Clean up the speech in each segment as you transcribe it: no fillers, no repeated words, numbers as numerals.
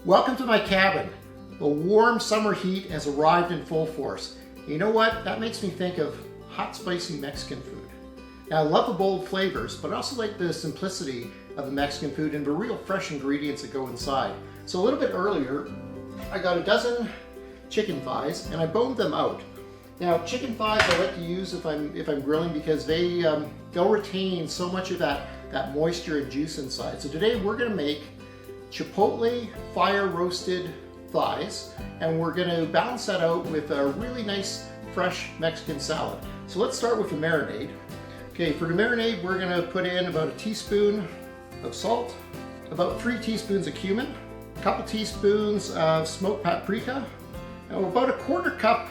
Welcome to my cabin. The warm summer heat has arrived in full force. You know what? That makes me think of hot, spicy Mexican food. Now, I love the bold flavors, but I also like the simplicity of the Mexican food and the real fresh ingredients that go inside. So a little bit earlier, I got a dozen chicken thighs and I boned them out. Now, chicken thighs I like to use if I'm grilling because they'll retain so much of that moisture and juice inside. So today we're going to make Chipotle fire roasted thighs, and we're going to balance that out with a really nice fresh Mexican salad. So let's start with the marinade. Okay, for the marinade we're going to put in about a teaspoon of salt, about 3 teaspoons of cumin, a couple teaspoons of smoked paprika, and about a quarter cup,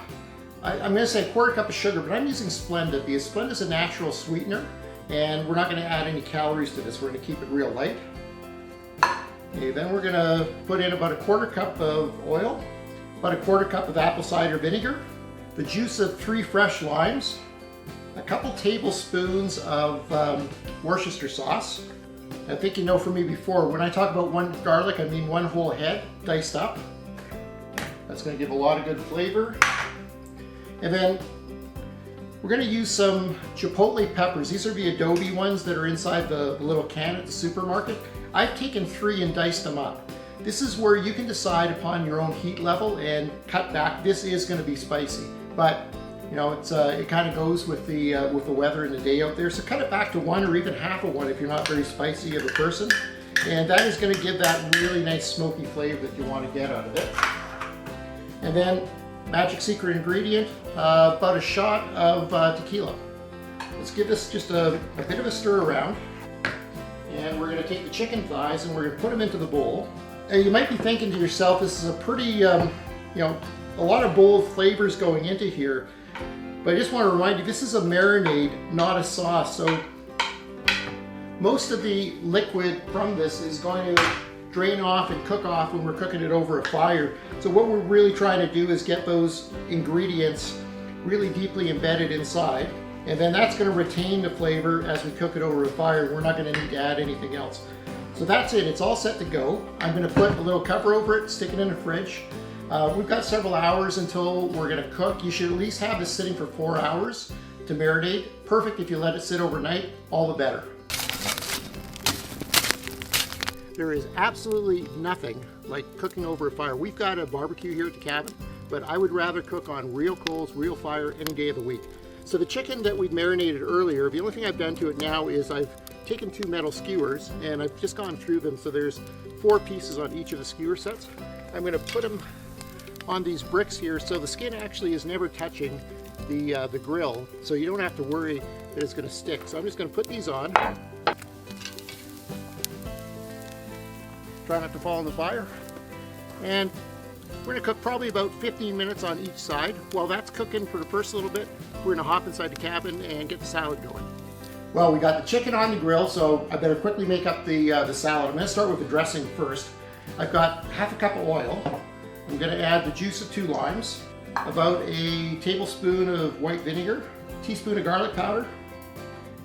I'm going to say a quarter cup of sugar, but I'm using Splenda because Splenda is a natural sweetener and we're not going to add any calories to this. We're going to keep it real light. Okay, then we're going to put in about a quarter cup of oil, about a quarter cup of apple cider vinegar, the juice of 3 fresh limes, a couple tablespoons of Worcestershire sauce. I think you know from me before, when I talk about 1 garlic, I mean 1 whole head diced up. That's going to give a lot of good flavor. And then we're going to use some Chipotle peppers. These are the adobe ones that are inside the little can at the supermarket. I've taken 3 and diced them up. This is where you can decide upon your own heat level and cut back. This is going to be spicy, but you know it kind of goes with the weather and the day out there. So cut it back to 1 or even half of 1 if you're not very spicy of a person, and that is going to give that really nice smoky flavor that you want to get out of it. And then magic secret ingredient, about a shot of tequila. Let's give this just a bit of a stir around. And we're going to take the chicken thighs and we're going to put them into the bowl. And you might be thinking to yourself, this is a pretty, a lot of bold flavors going into here. But I just want to remind you, this is a marinade, not a sauce. So most of the liquid from this is going to drain off and cook off when we're cooking it over a fire. So what we're really trying to do is get those ingredients really deeply embedded inside. And then that's going to retain the flavor as we cook it over a fire. We're not going to need to add anything else. So that's it. It's all set to go. I'm going to put a little cover over it, stick it in the fridge. We've got several hours until we're going to cook. You should at least have this sitting for 4 hours to marinate. Perfect if you let it sit overnight, all the better. There is absolutely nothing like cooking over a fire. We've got a barbecue here at the cabin, but I would rather cook on real coals, real fire any day of the week. So the chicken that we marinated earlier, the only thing I've done to it now is I've taken 2 metal skewers and I've just gone through them. So there's 4 pieces on each of the skewer sets. I'm going to put them on these bricks here so the skin actually is never touching the grill, so you don't have to worry that it's going to stick. So I'm just going to put these on. Try not to fall in the fire. And we're going to cook probably about 15 minutes on each side. While that's cooking for the first little bit, we're going to hop inside the cabin and get the salad going. Well, we got the chicken on the grill, so I better quickly make up the salad. I'm going to start with the dressing first. I've got half a cup of oil. I'm going to add the juice of 2 limes, about a tablespoon of white vinegar, a teaspoon of garlic powder,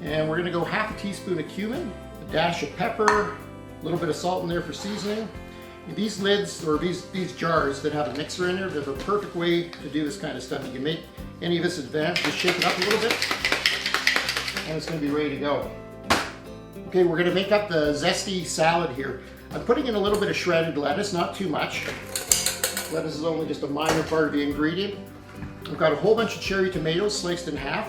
and we're going to go half a teaspoon of cumin, a dash of pepper, a little bit of salt in there for seasoning. These lids, or these jars that have a mixer in there, they're the perfect way to do this kind of stuff. You can make any of this advanced, just shake it up a little bit, and it's going to be ready to go. Okay, we're going to make up the zesty salad here. I'm putting in a little bit of shredded lettuce, not too much. Lettuce is only just a minor part of the ingredient. I've got a whole bunch of cherry tomatoes sliced in half,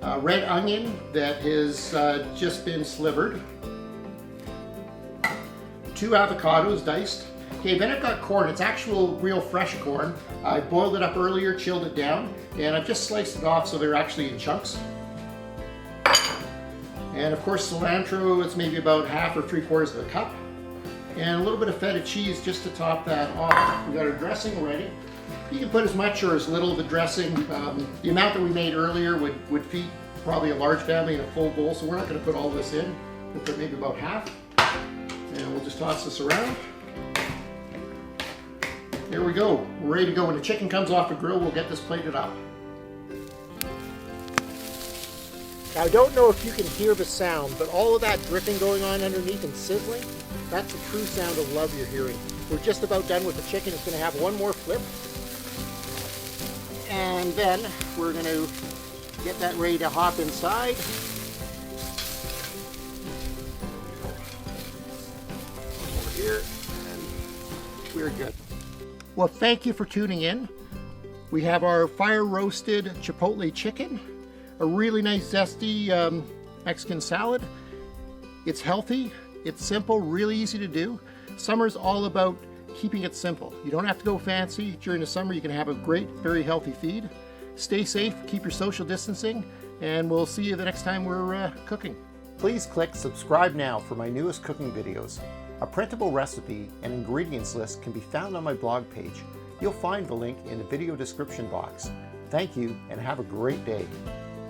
a red onion that has just been slivered, 2 avocados diced. Okay, then I've got corn. It's actual real fresh corn. I boiled it up earlier, chilled it down, and I've just sliced it off so they're actually in chunks. And of course cilantro, it's maybe about half or 3/4 of a cup. And a little bit of feta cheese just to top that off. We got our dressing ready. You can put as much or as little of the dressing. The amount that we made earlier would feed probably a large family in a full bowl, so we're not going to put all this in. We'll put maybe about half. And we'll just toss this around. There we go. We're ready to go. When the chicken comes off the grill, we'll get this plated up. Now, I don't know if you can hear the sound, but all of that dripping going on underneath and sizzling, That's the true sound of love you're hearing. We're just about done with the chicken. It's going to have one more flip. And then we're going to get that ready to hop inside. Over here, and we're good. Well, thank you for tuning in. We have our fire roasted Chipotle chicken, a really nice zesty Mexican salad. It's healthy, it's simple, really easy to do. Summer's all about keeping it simple. You don't have to go fancy. During the summer, you can have a great, very healthy feed. Stay safe, keep your social distancing, and we'll see you the next time we're cooking. Please click subscribe now for my newest cooking videos. A printable recipe and ingredients list can be found on my blog page. You'll find the link in the video description box. Thank you and have a great day.